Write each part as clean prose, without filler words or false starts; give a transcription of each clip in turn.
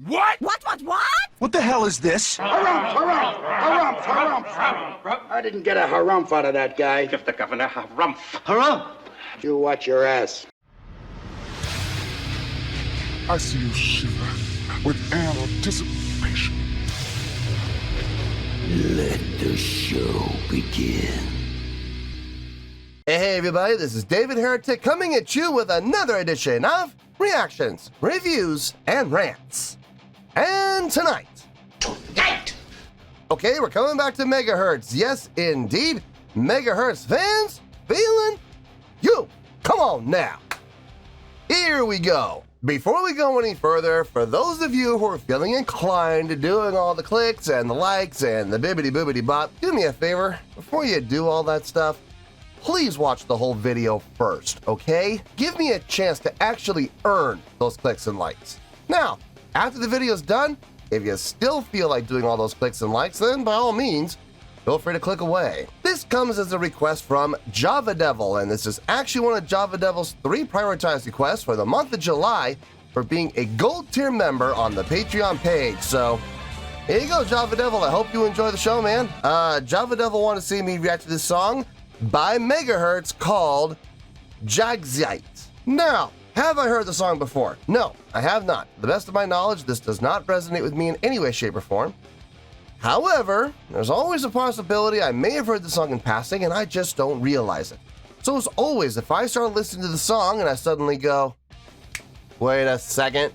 What? What? What the hell is this? Harumph. I didn't get a harumph out of that guy. Give the governor harumph. Harumph! You watch your ass. I see you shiver with anticipation. Let the show begin. Hey everybody, this is David Heretic coming at you with another edition of Reactions, Reviews, and Rants. And tonight, okay, we're coming back to Megaherz. Yes, indeed, Megaherz Fans FEELIN YOU. Come on now. Here we go. Before we go any further, for those of you who are feeling inclined to doing all the clicks and the likes and the bibbity-boobity bop, do me a favor. Before you do all that stuff, please watch the whole video first, okay? Give me a chance to actually earn those clicks and likes. Now, after the video's done, if you still feel like doing all those clicks and likes, then by all means, feel free to click away. This comes as a request from Java Devil, and this is actually one of Java Devil's 3 prioritized requests for the month of July for being a gold tier member on the Patreon page. So, here you go, Java Devil. I hope you enjoy the show, man. Java Devil wanted to see me react to this song by Megaherz called Jagdzeit. Now, have I heard the song before? No, I have not. To the best of my knowledge, this does not resonate with me in any way, shape, or form. However, there's always a possibility I may have heard the song in passing and I just don't realize it. So as always, if I start listening to the song and I suddenly go, wait a second,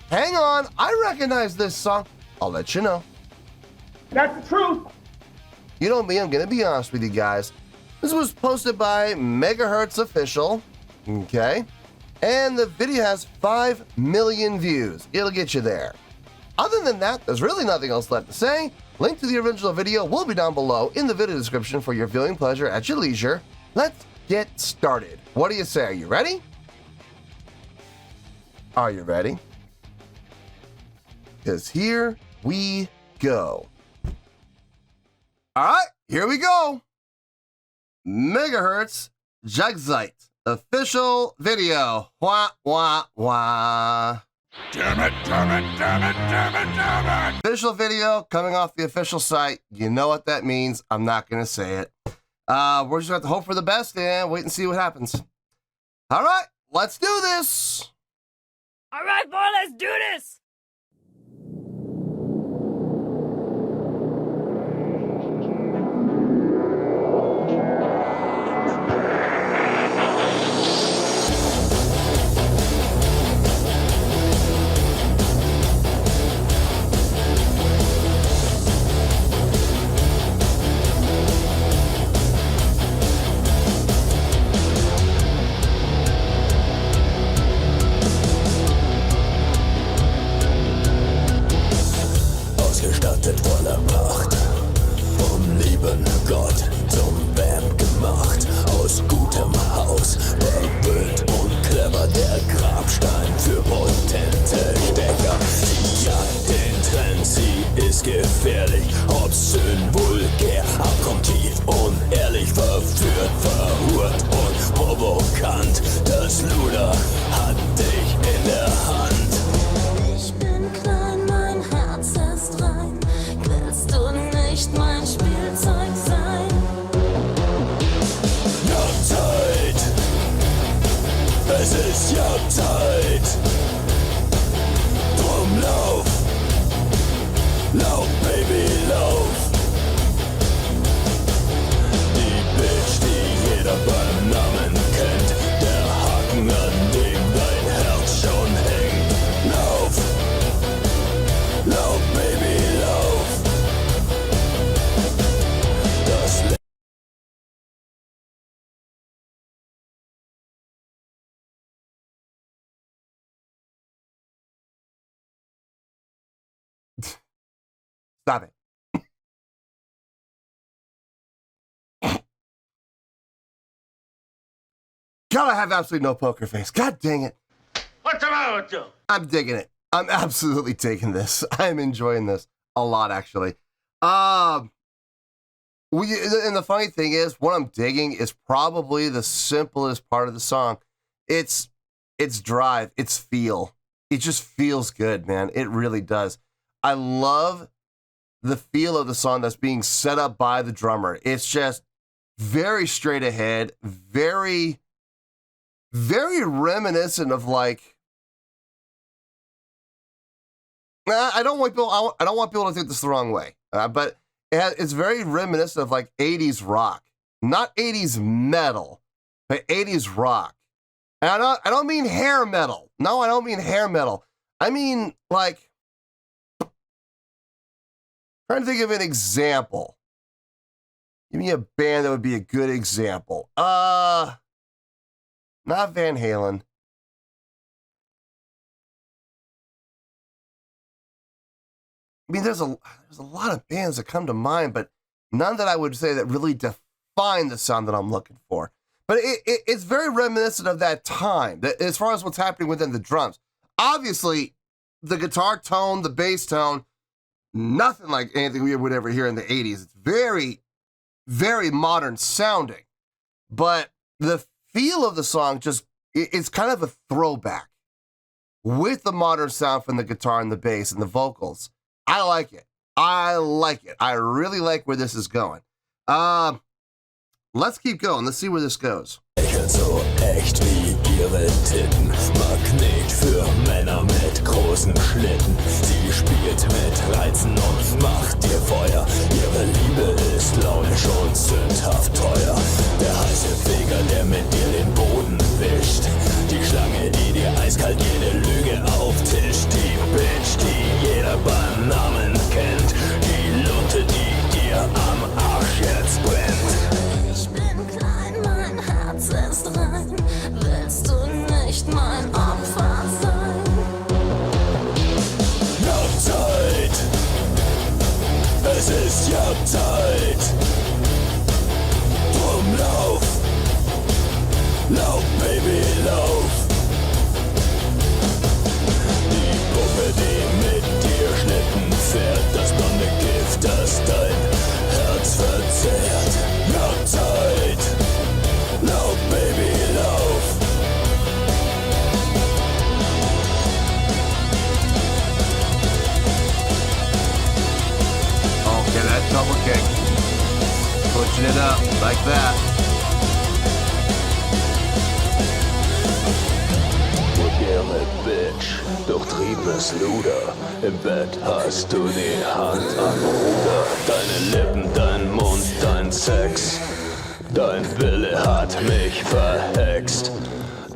hang on, I recognize this song, I'll let you know. That's the truth. You know me, I'm gonna be honest with you guys. This was posted by Megaherz Official, okay? And the video has 5 million views. It'll get you there. Other than that, there's really nothing else left to say. Link to the original video will be down below in the video description for your viewing pleasure at your leisure. Let's get started. What do you say? Are you ready? Are you ready? Because here we go. All right, here we go. Megaherz Jagdzeit official video. Wah, wah, wah. Damn it. Official video coming off the official site. You know what that means. I'm not going to say it. We're just going to have to hope for the best and wait and see what happens. All right, let's do this. All right, boy, let's do this. Voller Macht, vom lieben Gott zum Vamp gemacht, aus gutem Haus, verwöhnt und clever, der Grabstein für potente Stecker. Sie jagt den Trend, sie ist gefährlich, obszön, vulgär, abgrundtief, unehrlich, verführt, verhurt und provokant. Das Luder hat dich in der Hand. Ich bin klein, mein Herz ist rein. Willst du nicht mein Spielzeug sein? Jagdzeit, es ist Jagdzeit. Drum lauf, lauf, Baby, lauf. Die Bitch, die jeder beim Namen kennt, der Haken, an dem dein Herz schon hängt. Lauf, lauf, Baby, lauf. Das Stop it. God, I have absolutely no poker face. God dang it. What's the matter with you? I'm digging it. I'm absolutely taking this. I'm enjoying this a lot, actually. And the funny thing is, what I'm digging is probably the simplest part of the song. It's drive, it's feel. it just feels good, man. It really does. I love the feel of the song that's being set up by the drummer. It's just very straight ahead, very, very reminiscent of like, I don't want people to think this the wrong way, but it's very reminiscent of like 80s rock, not 80s metal, but 80s rock. And I don't mean hair metal. No, I don't mean hair metal. I mean like, trying to think of an example. Give me a band that would be a good example. Not Van Halen. I mean, there's a lot of bands that come to mind, but none that I would say that really define the sound that I'm looking for. But it's very reminiscent of that time, that as far as what's happening within the drums. Obviously, the guitar tone, the bass tone, nothing like anything we would ever hear in the 80s. It's very, very modern sounding. But the feel of the song it's kind of a throwback with the modern sound from the guitar and the bass and the vocals. I like it. I really like where this is going. Let's keep going. Let's see where this goes. So echt wie ihre Titten, Magnet für Männer mit großen Schlitten. Sie spielt mit Reizen und macht dir Feuer. Ihre Liebe ist launisch und sündhaft teuer. Der heiße Feger, der mit dir den Boden wischt. Die Schlange, die dir eiskalt jede Lüge auftischt. Die Bitch, die jeder beim Namen kennt. Die Lunte, die dir am Arsch jetzt brennt. Ich bin klein, mein Herz ist rein. Willst du nicht mein Opfer sein? Jagdzeit, es ist Jagdzeit. Drum lauf, lauf, Baby, lauf. Die Puppe, die mit dir Schlitten fährt, das blonde Gift, das dein Herz verzehrt. Jagdzeit, lauf, Baby, lauf. Okay, that double kick. Pushing it up like that. Moderne Bitch, durchtriebenes Luder. Im Bett hast du die Hand am Ruder. Deine Lippen, dein Mund, dein Sex. Dein Wille hat mich verhext.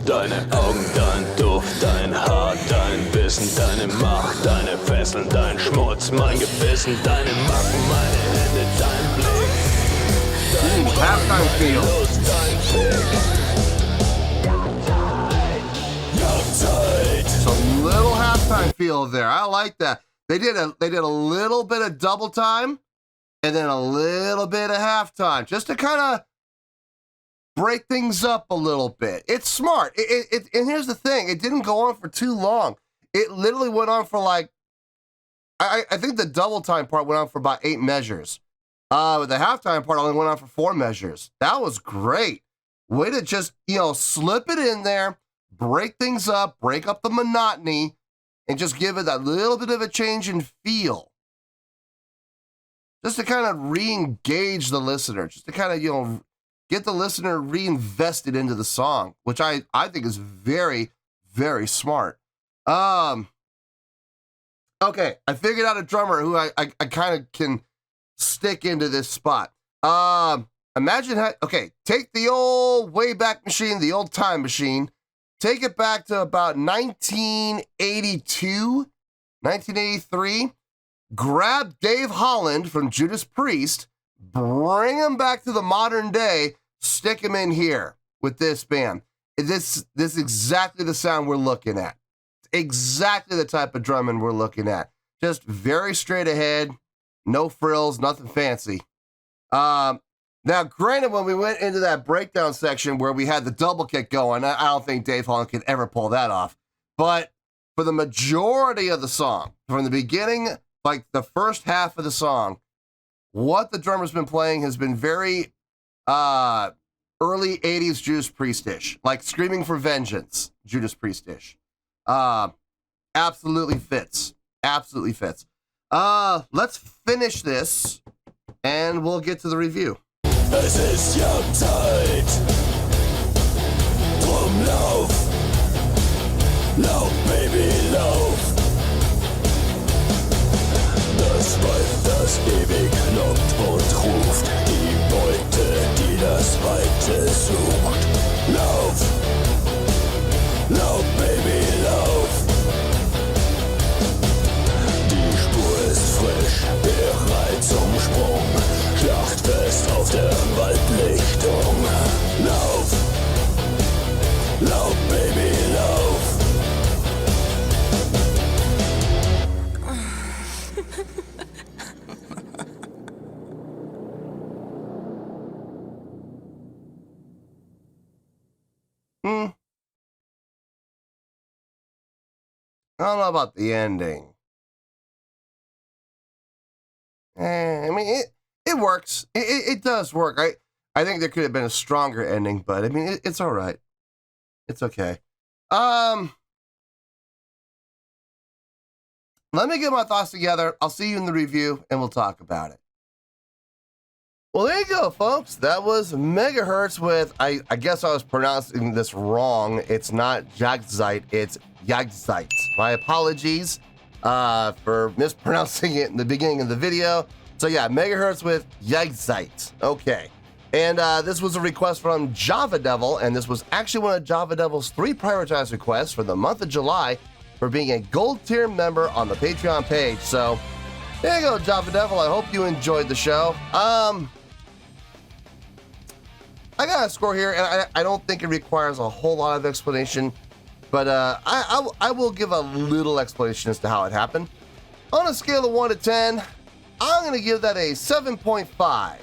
Deine Augen, dein Duft, dein Haar, dein Wissen, deine Macht, deine Fesseln, dein Schmutz, mein Gewissen, deine Macken, meine Hände, dein Blick. Dein Halftime feel. Lust, dein Fick. Jagdzeit. So little halftime feel there. I like that. They did a little bit of double time and then a little bit of halftime just to kind of break things up a little bit. It's smart. And here's the thing. It didn't go on for too long. It literally went on for like, I think the double time part went on for about 8 measures. But the halftime part only went on for 4 measures. That was great. Way to just, slip it in there, break things up, break up the monotony, and just give it that little bit of a change in feel. Just to kind of re-engage the listener, just to kind of, get the listener reinvested into the song, which I think is very, very smart. Okay, I figured out a drummer who I kind of can stick into this spot. Imagine take the old Wayback Machine, the old time machine, take it back to about 1982, 1983, grab Dave Holland from Judas Priest, bring him back to the modern day, stick him in here with this band. This is exactly the sound we're looking at. Exactly the type of drumming we're looking at. Just very straight ahead, no frills, nothing fancy. Now, granted, when we went into that breakdown section where we had the double kick going, I don't think Dave Holland could ever pull that off. But for the majority of the song, from the beginning, like the first half of the song, what the drummer's been playing has been very early 80s Judas Priest-ish, like Screaming for Vengeance, Judas Priest-ish. absolutely fits. Absolutely fits. Let's finish this and we'll get to the review. Es ist Jagdzeit. Drum lauf. Lauf, Baby, lauf. Das Weib, das ewig lockt und ruft. Die Beute, die das Weite sucht. Lauf. Lauf, Baby, lauf. Die Spur ist frisch, bereit zum Sprung. Schlachtfest auf der Waldlichtung. Lauf, lauf, Baby, lauf. I don't know about the ending. I mean, it works. It does work. I think there could have been a stronger ending, but I mean, it's all right. It's okay. Let me get my thoughts together. I'll see you in the review, and we'll talk about it. Well, there you go, folks. That was Megaherz with, I guess I was pronouncing this wrong. It's not Jagdzeit, it's Jagdzeit. My apologies for mispronouncing it in the beginning of the video. So yeah, Megaherz with Jagdzeit. Okay. And this was a request from Java Devil, and this was actually one of Java Devil's 3 prioritized requests for the month of July for being a gold tier member on the Patreon page. So there you go, Java Devil. I hope you enjoyed the show. I got a score here, and I don't think it requires a whole lot of explanation, but I will give a little explanation as to how it happened. On a scale of 1 to 10, I'm going to give that a 7.5.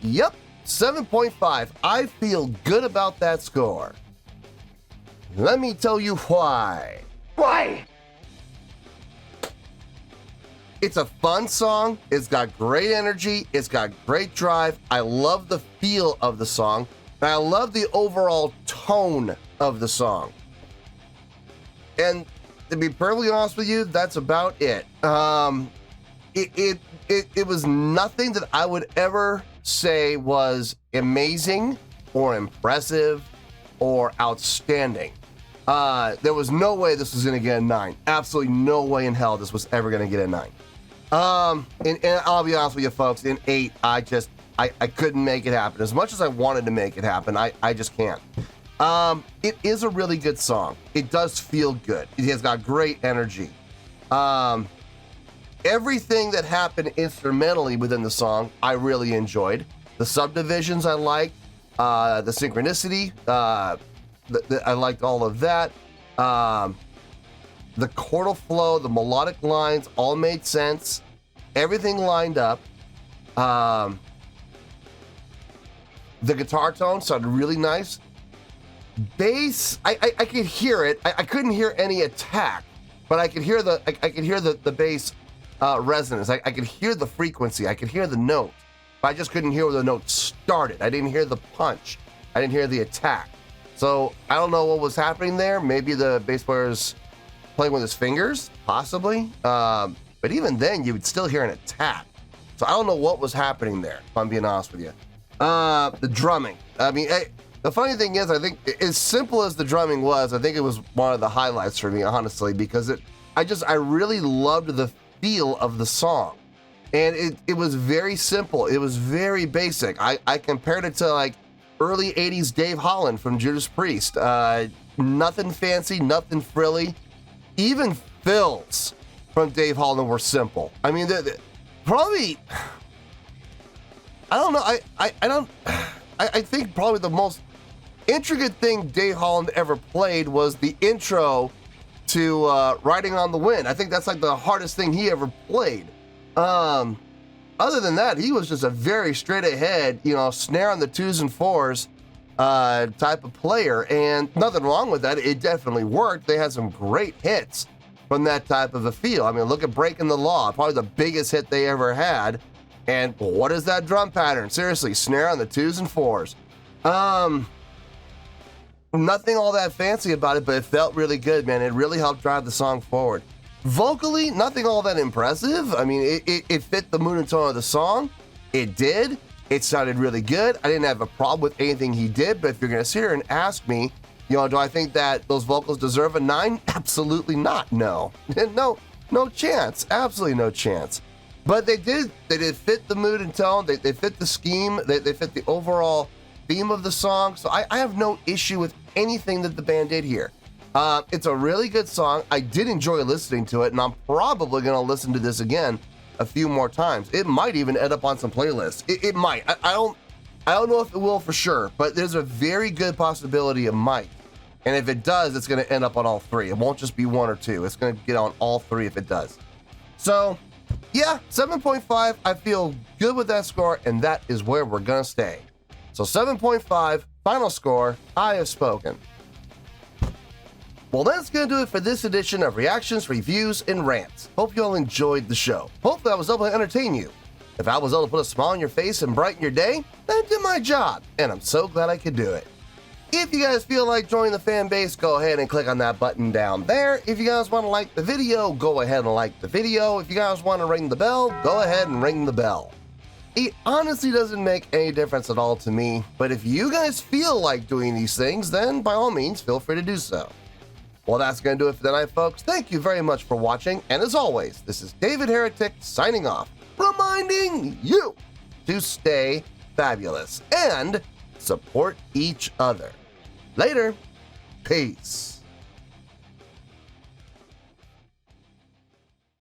Yep, 7.5. I feel good about that score. Let me tell you why. Why? It's a fun song. It's got great energy. It's got great drive. I love the feel of the song. And I love the overall tone of the song. And to be perfectly honest with you, that's about it. It was nothing that I would ever say was amazing or impressive or outstanding. There was no way this was going to get a 9. Absolutely no way in hell this was ever going to get a 9. And I'll be honest with you folks, in 8, I couldn't make it happen. As much as I wanted to make it happen, I just can't. It is a really good song. It does feel good. It has got great energy. Everything that happened instrumentally within the song, I really enjoyed. The subdivisions I liked, the synchronicity, I liked all of that. The chordal flow, the melodic lines all made sense. Everything lined up. The guitar tone sounded really nice. Bass, I could hear it. I couldn't hear any attack, but I could hear the bass resonance. I could hear the frequency. I could hear the note, but I just couldn't hear where the note started. I didn't hear the punch. I didn't hear the attack. So I don't know what was happening there. Maybe the bass player's playing with his fingers, possibly. But even then, you would still hear an attack. So I don't know what was happening there, if I'm being honest with you. The drumming. I mean, the funny thing is, I think as simple as the drumming was, I think it was one of the highlights for me, honestly, because I really loved the feel of the song. And it was very simple. It was very basic. I compared it to like early 80s Dave Holland from Judas Priest. Nothing fancy, nothing frilly. Even fills from Dave Holland were simple. I mean, probably, I don't know. I think probably the most intricate thing Dave Holland ever played was the intro to Riding on the Wind. I think that's like the hardest thing he ever played. Other than that, he was just a very straight ahead, snare on the 2s and 4s type of player, and nothing wrong with that. It definitely worked. They had some great hits from that type of a feel. I mean, look at Breaking the Law, probably the biggest hit they ever had. And what is that drum pattern? Seriously, snare on the 2s and 4s. Nothing all that fancy about it, but it felt really good, man. It really helped drive the song forward. Vocally, nothing all that impressive. I mean, it fit the mood and tone of the song. It did. It sounded really good. I didn't have a problem with anything he did, but if you're going to sit here and ask me, you know, do I think that those vocals deserve a 9? Absolutely not, no. No chance. Absolutely no chance. But they did fit the mood and tone. They fit the scheme. They fit the overall theme of the song. So I have no issue with anything that the band did here. It's a really good song. I did enjoy listening to it, and I'm probably going to listen to this again a few more times. It might even end up on some playlists. It might. I don't know if it will for sure, but there's a very good possibility it might. And if it does, it's going to end up on all 3. It won't just be 1 or 2. It's going to get on all 3 if it does. So, yeah, 7.5. I feel good with that score, and that is where we're going to stay. So 7.5, final score, I have spoken. Well, that's going to do it for this edition of Reactions, Reviews, and Rants. Hope you all enjoyed the show. Hopefully I was able to entertain you. If I was able to put a smile on your face and brighten your day, then I did my job, and I'm so glad I could do it. If you guys feel like joining the fan base, go ahead and click on that button down there. If you guys want to like the video, go ahead and like the video. If you guys want to ring the bell, go ahead and ring the bell. It honestly doesn't make any difference at all to me, but if you guys feel like doing these things, then by all means, feel free to do so. Well, that's going to do it for tonight, folks. Thank you very much for watching, and as always, this is David Heretic signing off, reminding you to stay fabulous and support each other. Later. Peace.